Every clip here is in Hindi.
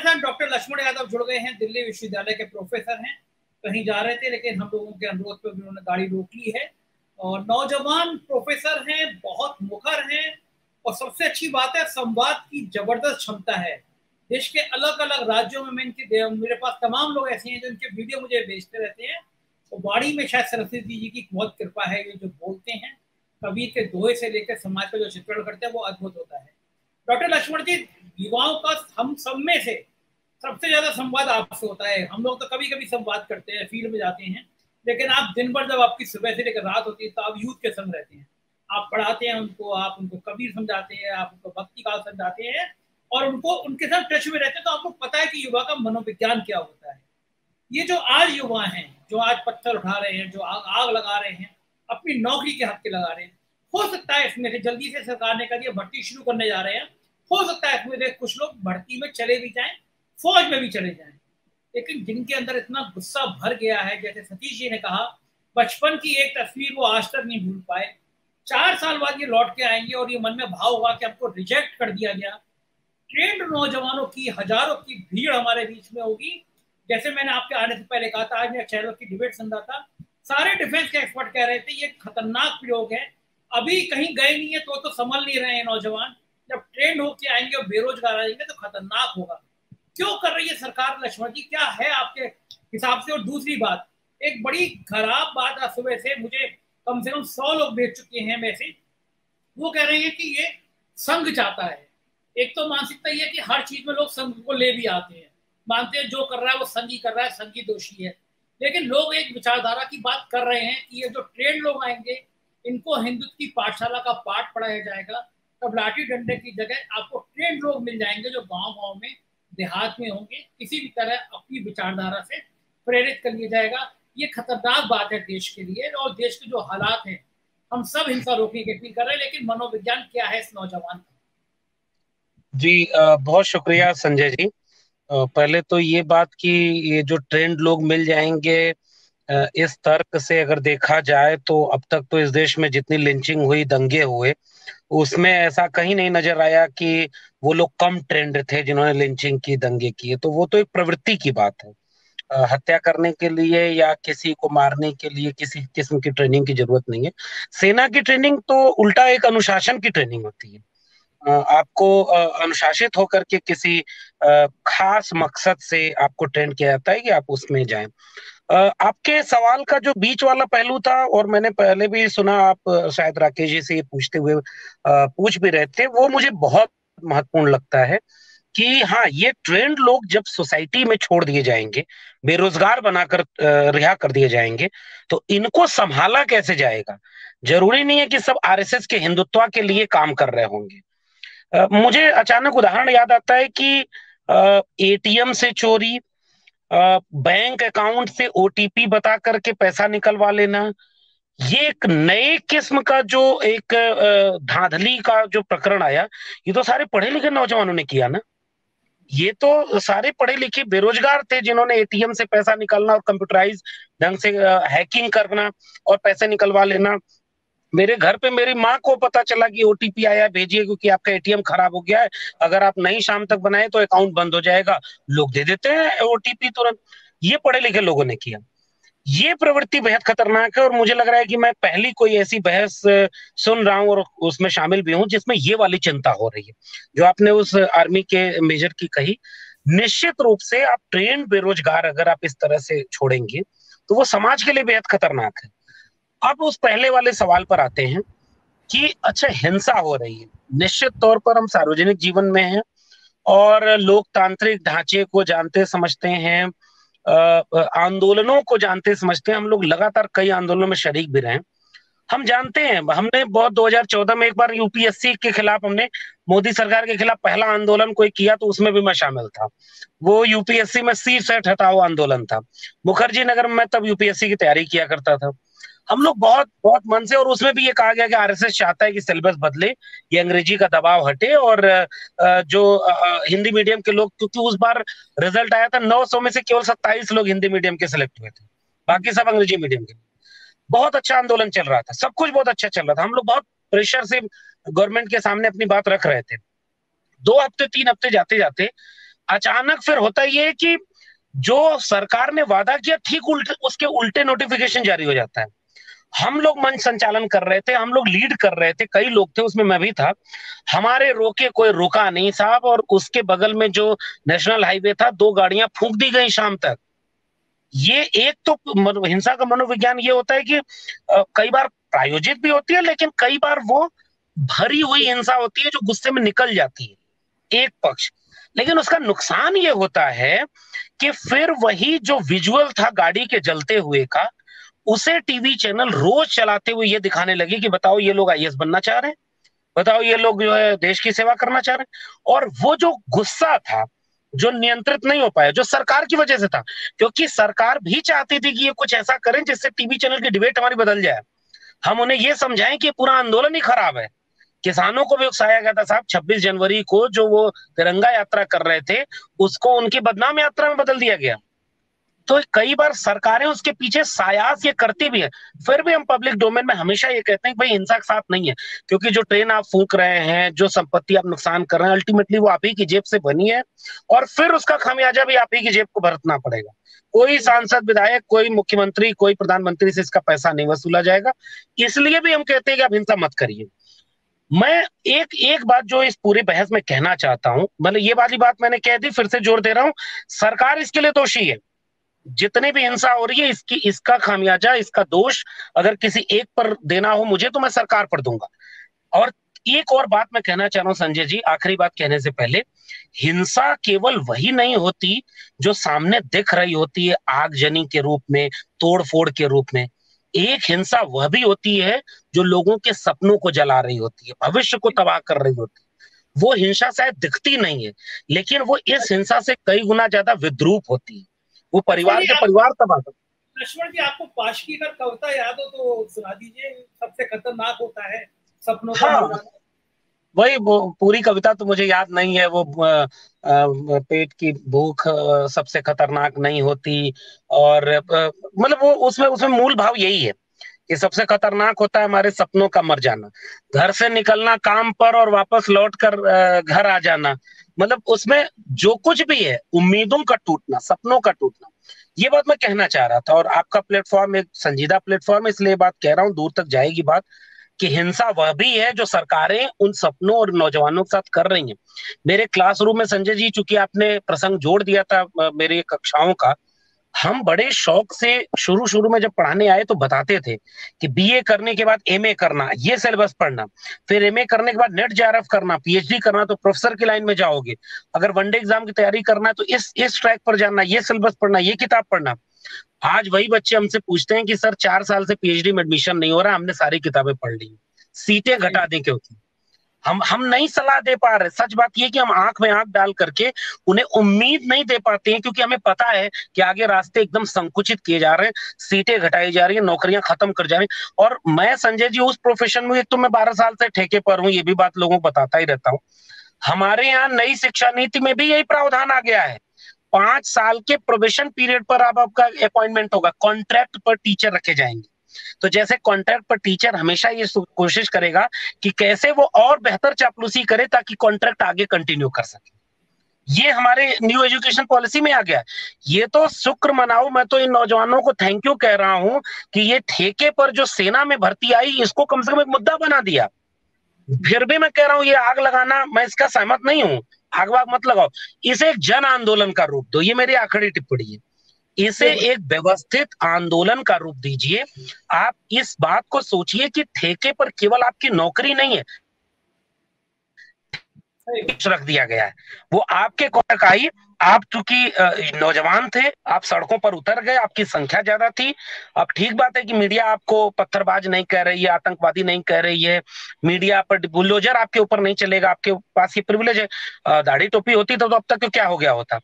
साथ डॉक्टर लक्ष्मण यादव जुड़ गए हैं, दिल्ली विश्वविद्यालय के प्रोफेसर हैं। कहीं जा रहे थे लेकिन हम लोगों के अनुरोध पर उन्होंने गाड़ी रोक ली है। और नौजवान प्रोफेसर हैं, बहुत मुखर हैं और सबसे अच्छी बात है संवाद की जबरदस्त क्षमता है। देश के अलग अलग राज्यों में मेरे पास तमाम लोग ऐसे हैं जो इनके वीडियो मुझे भेजते रहते हैं। तो वाणी में शायद सरस्वती जी की बहुत कृपा है, ये जो बोलते हैं कबीर के दोहे से लेकर समाज का जो चित्रण करते हैं वो अद्भुत होता है। डॉक्टर लक्ष्मण जी, युवाओं का हम सब में से सबसे ज्यादा संवाद आपसे होता है। हम लोग तो कभी कभी संवाद करते हैं, फील्ड में जाते हैं, लेकिन आप दिन भर जब आपकी सुबह से लेकर रात होती है तो आप यूथ के संग रहते हैं। आप पढ़ाते हैं उनको, आप उनको कबीर समझाते हैं, आप उनको भक्ति काल समझाते हैं और उनको उनके साथ टच में रहते हैं। तो आपको पता है कि युवा का मनोविज्ञान क्या होता है। ये जो आज युवा हैं, जो आज पत्थर उठा रहे हैं, जो आग लगा रहे हैं, अपनी नौकरी के हक के लगा रहे हैं, हो सकता है इसमें से जल्दी से सरकार ने कहा भर्ती शुरू करने जा रहे हैं, हो सकता है इसमें से कुछ लोग भर्ती में चले भी जाएं, फौज में भी चले जाएं, लेकिन जिनके अंदर इतना गुस्सा भर गया है, जैसे सतीश जी ने कहा, बचपन की एक तस्वीर वो आज तक नहीं भूल पाए। 4 साल बाद ये लौट के आएंगे और ये मन में भाव होगा कि हमको रिजेक्ट कर दिया गया। ट्रेंड नौजवानों की हजारों की भीड़ हमारे बीच में होगी। जैसे मैंने आपके आने से पहले कहा था, आज मैं चैनल की डिबेट सुन रहा था, सारे डिफेंस के एक्सपर्ट कह रहे थे ये खतरनाक प्रयोग है, अभी कहीं गए नहीं है तो संभल नहीं रहे हैं नौजवान, जब ट्रेंड होके आएंगे और बेरोजगार आएंगे तो खतरनाक होगा। क्यों कर रही है सरकार लक्ष्मण जी, क्या है आपके हिसाब से? और दूसरी बात, एक बड़ी खराब बात आज सुबह से मुझे कम से कम 100 लोग भेज चुके हैं मैसेज, वो कह रहे हैं कि ये संघ चाहता है। एक तो मानसिकता ये है कि हर चीज में लोग संघ को ले भी आते हैं, मानते हैं जो कर रहा है वो संघ ही कर रहा है, संघ ही दोषी है। लेकिन लोग एक विचारधारा की बात कर रहे हैं कि ये जो ट्रेंड लोग आएंगे इनको हिंदुत्व की पाठशाला का पाठ पढ़ाया जाएगा, तब लाठी डंडे की जगह आपको ट्रेंड लोग मिल जाएंगे जो गांव गांव में देहात में होंगे, किसी भी तरह अपनी विचारधारा से प्रेरित कर लिया जाएगा। ये खतरनाक बात है देश के लिए और देश के जो हालात हैं। हम सब हिंसा रोकने की अपील कर रहे हैं, लेकिन मनोविज्ञान क्या है इस नौजवान का? जी बहुत शुक्रिया संजय जी। पहले तो ये बात कि ये जो ट्रेंड लोग मिल जाएंगे, इस तर्क से अगर देखा जाए तो अब तक तो इस देश में जितनी लिंचिंग हुई, दंगे हुए, उसमें ऐसा कहीं नहीं नजर आया कि वो लोग कम ट्रेंड थे जिन्होंने लिंचिंग की, दंगे किए। तो वो तो एक प्रवृत्ति की बात है। हत्या करने के लिए या किसी को मारने के लिए किसी किस्म की ट्रेनिंग की जरूरत नहीं है। सेना की ट्रेनिंग तो उल्टा एक अनुशासन की ट्रेनिंग होती है। आपको अनुशासित होकर के किसी खास मकसद से आपको ट्रेन किया जाता है कि आप उसमें जाएं। आपके सवाल का जो बीच वाला पहलू था, और मैंने पहले भी सुना, आप शायद राकेश जी से ये पूछते हुए पूछ भी रहे थे, वो मुझे बहुत महत्वपूर्ण लगता है कि हाँ, ये ट्रेंड लोग जब सोसाइटी में छोड़ दिए जाएंगे, बेरोजगार बनाकर रिहा कर दिए जाएंगे, तो इनको संभाला कैसे जाएगा। जरूरी नहीं है कि सब आरएसएस के हिंदुत्व के लिए काम कर रहे होंगे। मुझे अचानक उदाहरण याद आता है कि एटीएम से चोरी, बैंक अकाउंट से ओटीपी बता करके पैसा निकलवा लेना, ये एक नए किस्म का जो एक धांधली का जो प्रकरण आया, ये तो सारे पढ़े लिखे नौजवानों ने किया ना। ये तो सारे पढ़े लिखे बेरोजगार थे जिन्होंने एटीएम से पैसा निकालना और कंप्यूटराइज ढंग से हैकिंग करना और पैसे निकलवा लेना। मेरे घर पे मेरी माँ को पता चला कि ओटीपी आया, भेजिए क्योंकि आपका एटीएम खराब हो गया है, अगर आप नहीं शाम तक बनाए तो अकाउंट बंद हो जाएगा। लोग दे देते हैं ओटीपी तुरंत। ये पढ़े लिखे लोगों ने किया। ये प्रवृत्ति बेहद खतरनाक है और मुझे लग रहा है कि मैं पहली कोई ऐसी बहस सुन रहा हूं और उसमें शामिल भी हूं जिसमें ये वाली चिंता हो रही है जो आपने उस आर्मी के मेजर की कही। निश्चित रूप से आप ट्रेंड बेरोजगार अगर आप इस तरह से छोड़ेंगे तो वो समाज के लिए बेहद खतरनाक है। अब उस पहले वाले सवाल पर आते हैं कि अच्छा, हिंसा हो रही है, निश्चित तौर पर हम सार्वजनिक जीवन में हैं और लोकतांत्रिक ढांचे को जानते समझते हैं, आंदोलनों को जानते समझते हैं। हम लोग लगातार कई आंदोलनों में शरीक भी रहे हैं। हम जानते हैं, हमने बहुत 2014 में एक बार यूपीएससी के खिलाफ, हमने मोदी सरकार के खिलाफ पहला आंदोलन कोई किया तो उसमें भी मैं शामिल था। वो यूपीएससी में सी सेट हटाओ आंदोलन था। मुखर्जी नगर में तब यूपीएससी की तैयारी किया करता था। हम लोग बहुत बहुत मन से, और उसमें भी ये कहा गया कि आरएसएस चाहता है कि सिलेबस बदले, ये अंग्रेजी का दबाव हटे और जो हिंदी मीडियम के लोग, क्योंकि उस बार रिजल्ट आया था 900 में से केवल 27 लोग हिंदी मीडियम के सिलेक्ट हुए थे, बाकी सब अंग्रेजी मीडियम के। बहुत अच्छा आंदोलन चल रहा था, सब कुछ बहुत अच्छा चल रहा था, हम लोग बहुत प्रेशर से गवर्नमेंट के सामने अपनी बात रख रहे थे। 2 हफ्ते 3 हफ्ते जाते जाते अचानक फिर होता ये है कि जो सरकार ने वादा किया ठीक उल्टे, उसके उल्टे नोटिफिकेशन जारी हो जाता है। हम लोग मंच संचालन कर रहे थे, हम लोग लीड कर रहे थे, कई लोग थे, उसमें मैं भी था। हमारे रोके कोई रुका नहीं साहब, और उसके बगल में जो नेशनल हाईवे था, 2 गाड़ियां फूंक दी गई शाम तक। ये एक तो हिंसा का मनोविज्ञान ये होता है कि कई बार प्रायोजित भी होती है, लेकिन कई बार वो भरी हुई हिंसा होती है जो गुस्से में निकल जाती है एक पक्ष। लेकिन उसका नुकसान ये होता है कि फिर वही जो विजुअल था गाड़ी के जलते हुए का, उसे टीवी चैनल रोज चलाते हुए ये दिखाने लगे कि बताओ ये लोग आईएएस बनना चाह रहे हैं, बताओ ये लोग जो है देश की सेवा करना चाह रहे हैं। और वो जो गुस्सा था जो नियंत्रित नहीं हो पाया, जो सरकार की वजह से था, क्योंकि सरकार भी चाहती थी कि ये कुछ ऐसा करें जिससे टीवी चैनल की डिबेट हमारी बदल जाए। हम उन्हें ये समझाएं कि पूरा आंदोलन ही खराब है। किसानों को भी उकसाया गया था साहब, 26 जनवरी को जो वो तिरंगा यात्रा कर रहे थे उसको उनकी बदनाम यात्रा में बदल दिया गया। तो कई बार सरकारें उसके पीछे सायास ये करती भी है। फिर भी हम पब्लिक डोमेन में हमेशा ये कहते हैं कि भाई हिंसा के साथ नहीं है, क्योंकि जो ट्रेन आप फूंक रहे हैं, जो संपत्ति आप नुकसान कर रहे हैं, अल्टीमेटली वो आप ही की जेब से बनी है, और फिर उसका खामियाजा भी आप ही की जेब को भरतना पड़ेगा। कोई सांसद, विधायक, कोई मुख्यमंत्री, कोई प्रधानमंत्री से इसका पैसा नहीं वसूला जाएगा। इसलिए भी हम कहते हैं कि आप हिंसा मत करिए। मैं एक एक बात जो इस पूरी बहस में कहना चाहता हूं, मतलब ये वाली बात मैंने कह दी, फिर से जोर दे रहा हूं, सरकार इसके लिए दोषी है। जितनी भी हिंसा हो रही है इसका खामियाजा, इसका दोष अगर किसी एक पर देना हो मुझे, तो मैं सरकार पर दूंगा। और एक और बात मैं कहना चाह रहा हूं संजय जी, आखिरी बात कहने से पहले, हिंसा केवल वही नहीं होती जो सामने दिख रही होती है आगजनी के रूप में, तोड़फोड़ के रूप में। एक हिंसा वह भी होती है जो लोगों के सपनों को जला रही होती है, भविष्य को तबाह कर रही होती है। वो हिंसा शायद दिखती नहीं है, लेकिन वो इस हिंसा से कई गुना ज्यादा विद्रूप होती है। वो परिवार के परिवार तबाह कर। लक्ष्मण जी, आपको पाशकी का कविता याद हो तो सुना दीजिए। सबसे खतरनाक होता है सपनों का। हाँ, वही वो पूरी कविता तो मुझे याद नहीं है। वो पेट की भूख सबसे खतरनाक नहीं होती, और मतलब वो उसमें उसमें मूल भाव यही है कि सबसे खतरनाक होता है हमारे सपनों का मर जाना, घर से निकलना काम पर और वापस लौट कर घर आ जाना। मतलब उसमें जो कुछ भी है, उम्मीदों का टूटना, सपनों का टूटना, ये बात मैं कहना चाह रहा था। और आपका प्लेटफॉर्म एक संजीदा प्लेटफॉर्म है, इसलिए बात कह रहा हूं, दूर तक जाएगी बात, कि हिंसा वह भी है जो सरकारें उन सपनों और नौजवानों के साथ कर रही हैं। मेरे क्लासरूम में संजय जी, चूंकि आपने प्रसंग जोड़ दिया था मेरी कक्षाओं का, हम बड़े शौक से शुरू शुरू में जब पढ़ाने आए तो बताते थे कि बीए करने के बाद एमए करना, ये सिलेबस पढ़ना, फिर एमए करने के बाद नेट जेआरएफ करना, पीएचडी करना तो प्रोफेसर की लाइन में जाओगे, अगर वनडे एग्जाम की तैयारी करना है तो इस ट्रैक पर जाना, ये सिलेबस पढ़ना, ये किताब पढ़ना। आज वही बच्चे हमसे पूछते हैं कि सर 4 साल से पीएचडी में एडमिशन नहीं हो रहा, हमने सारी किताबें पढ़ ली, सीटें घटा दें क्योंकि हम नहीं सलाह दे पा रहे। सच बात यह कि हम आंख में आंख डाल करके उन्हें उम्मीद नहीं दे पाते हैं, क्योंकि हमें पता है कि आगे रास्ते एकदम संकुचित किए जा रहे हैं, सीटें घटाई जा रही है, नौकरियां खत्म कर जा रही हैं। और मैं संजय जी उस प्रोफेशन में, एक तो मैं 12 साल से ठेके पर हूं, ये भी बात लोगों को बताता ही रहता हूँ। हमारे यहाँ नई शिक्षा नीति में भी यही प्रावधान आ गया है, 5 साल के प्रोबेशन पीरियड पर अब आपका अपॉइंटमेंट होगा, कॉन्ट्रैक्ट पर टीचर रखे जाएंगे। तो जैसे कॉन्ट्रैक्ट पर टीचर हमेशा ये कोशिश करेगा कि कैसे वो और बेहतर चापलूसी करे ताकि कॉन्ट्रैक्ट आगे कंटिन्यू कर सके, ये हमारे न्यू एजुकेशन पॉलिसी में आ गया। ये तो शुक्र मनाओ, मैं तो इन नौजवानों को थैंक यू कह रहा हूं कि ये ठेके पर जो सेना में भर्ती आई, इसको कम से कम एक मुद्दा बना दिया। फिर भी मैं कह रहा हूं ये आग लगाना, मैं इसका सहमत नहीं हूं, आग वाग मत लगाओ, इसे एक जन आंदोलन का रूप दो, ये मेरी आखिरी टिप्पणी है। इसे एक व्यवस्थित आंदोलन का रूप दीजिए। आप इस बात को सोचिए कि ठेके पर केवल आपकी नौकरी नहीं है, रख दिया गया है, वो आपके कॉन्ट्रैक्ट आई। आप चूंकि नौजवान थे, आप सड़कों पर उतर गए, आपकी संख्या ज्यादा थी। अब ठीक बात है कि मीडिया आपको पत्थरबाज नहीं कह रही है, आतंकवादी नहीं कह रही है, मीडिया पर बुलडोजर आपके ऊपर नहीं चलेगा, आपके पास ये प्रिविलेज है। दाढ़ी टोपी होती तो अब तक क्या हो गया होता।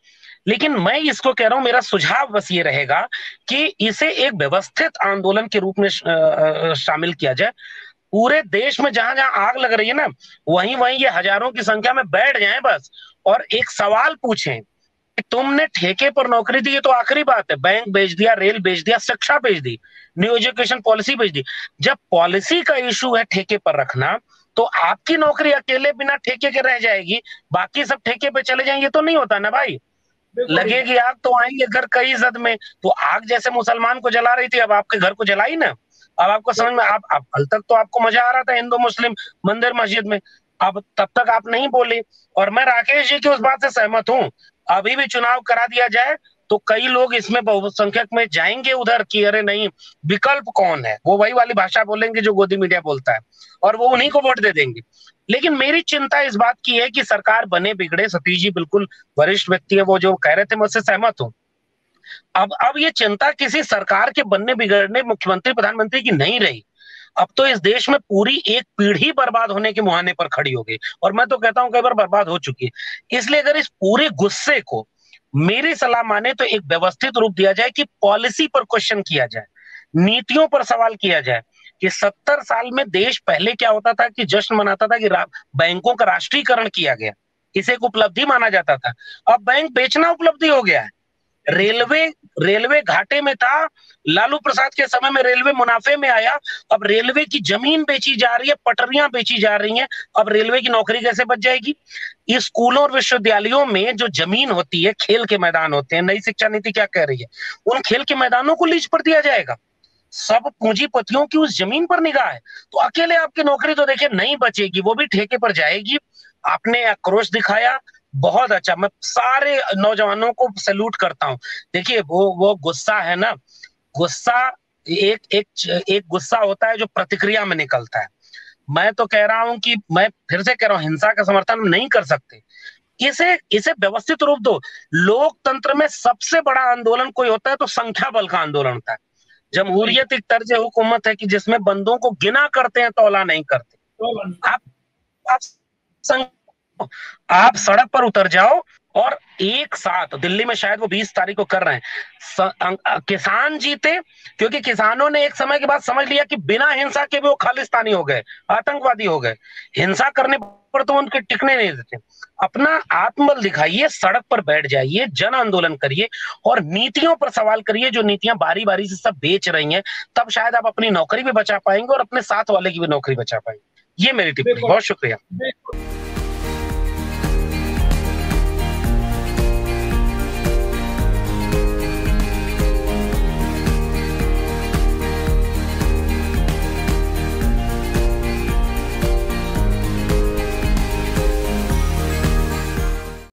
लेकिन मैं इसको कह रहा हूं, मेरा सुझाव बस ये रहेगा कि इसे एक व्यवस्थित आंदोलन के रूप में शामिल किया जाए। पूरे देश में जहां जहां आग लग रही है ना, वहीं वहीं ये हजारों की संख्या में बैठ जाएं बस, और एक सवाल पूछें कि तुमने ठेके पर नौकरी दी, तो आखिरी बात है, बैंक बेच दिया, रेल बेच दिया, शिक्षा बेच दी, न्यू एजुकेशन पॉलिसी बेच दी। जब पॉलिसी का इशू है ठेके पर रखना, तो आपकी नौकरी अकेले बिना ठेके के रह जाएगी, बाकी सब ठेके पे चले जाएंगे, तो नहीं होता ना भाई। लगेगी आग तो आएंगे घर कई जद में। तो आग जैसे मुसलमान को जला रही थी, अब आपके घर को जलाई ना। अब आपको समझ में, आप कल तक तो आपको मजा आ रहा था हिंदू मुस्लिम मंदिर मस्जिद में, अब तब तक आप नहीं बोले। और मैं राकेश जी की उस बात से सहमत हूँ, अभी भी चुनाव करा दिया जाए तो कई लोग इसमें बहुसंख्यक में जाएंगे उधर कि अरे नहीं, विकल्प कौन है, वो वही वाली भाषा बोलेंगे जो गोदी मीडिया बोलता है, और वो उन्हीं को वोट दे देंगे। लेकिन मेरी चिंता इस बात की है कि सरकार बने बिगड़े, सतीश जी बिल्कुल वरिष्ठ व्यक्ति है, वो जो कह रहे थे मैं उससे सहमत हूँ। अब ये चिंता किसी सरकार के बनने बिगड़ने, मुख्यमंत्री प्रधानमंत्री की नहीं रही। अब तो इस देश में पूरी एक पीढ़ी बर्बाद होने के मुहाने पर खड़ी हो गई, और मैं तो कहता हूं कई बार बर्बाद हो चुकी है। इसलिए अगर इस पूरे गुस्से को मेरी सलाह माने तो एक व्यवस्थित रूप दिया जाए कि पॉलिसी पर क्वेश्चन किया जाए, नीतियों पर सवाल किया जाए कि 70 साल में देश पहले क्या होता था कि जश्न मनाता था कि बैंकों का राष्ट्रीयकरण किया गया, इसे एक उपलब्धि माना जाता था। अब बैंक बेचना उपलब्धि हो गया है। रेलवे घाटे में था, लालू प्रसाद के समय में रेलवे मुनाफे में आया, अब रेलवे की जमीन बेची जा रही है, पटरियां बेची जा रही हैं, अब रेलवे की नौकरी कैसे बच जाएगी। स्कूलों और विश्वविद्यालयों में जो जमीन होती है, खेल के मैदान होते हैं, नई शिक्षा नीति क्या कह रही है, उन खेल के मैदानों को लीज पर दिया जाएगा। सब पूंजीपतियों की उस जमीन पर निगाह है, तो अकेले आपकी नौकरी तो देखिए नहीं बचेगी, वो भी ठेके पर जाएगी। आपने आक्रोश दिखाया, बहुत अच्छा, मैं सारे नौजवानों को सैल्यूट करता हूं। देखिए वो गुस्सा है ना, गुस्सा एक गुस्सा होता है जो प्रतिक्रिया में निकलता है। मैं तो कह रहा हूं कि मैं फिर से कह रहा हूं, हिंसा का समर्थन नहीं कर सकते, इसे व्यवस्थित रूप दो। लोकतंत्र में सबसे बड़ा आंदोलन कोई होता है तो संख्या बल का आंदोलन होता है। जमहूरियत एक तर्ज हुकूमत है कि जिसमें बंदों को गिना करते हैं, तौला नहीं करते। आप आप सड़क पर उतर जाओ और एक साथ, दिल्ली में शायद वो 20 तारीख को कर रहे हैं, किसान जीते, क्योंकि किसानों ने एक समय के बाद समझ लिया कि बिना हिंसा के भी वो खालिस्तानी हो गए, आतंकवादी हो गए, हिंसा करने पर तो उनके टिकने नहीं देते। अपना आत्मबल दिखाइए, सड़क पर बैठ जाइए, जन आंदोलन करिए और नीतियों पर सवाल करिए, जो नीतियां बारी बारी से सब बेच रही हैं, तब शायद आप अपनी नौकरी भी बचा पाएंगे और अपने साथ वाले की भी नौकरी बचा पाएंगे। ये मेरी टिप्पणी, बहुत शुक्रिया।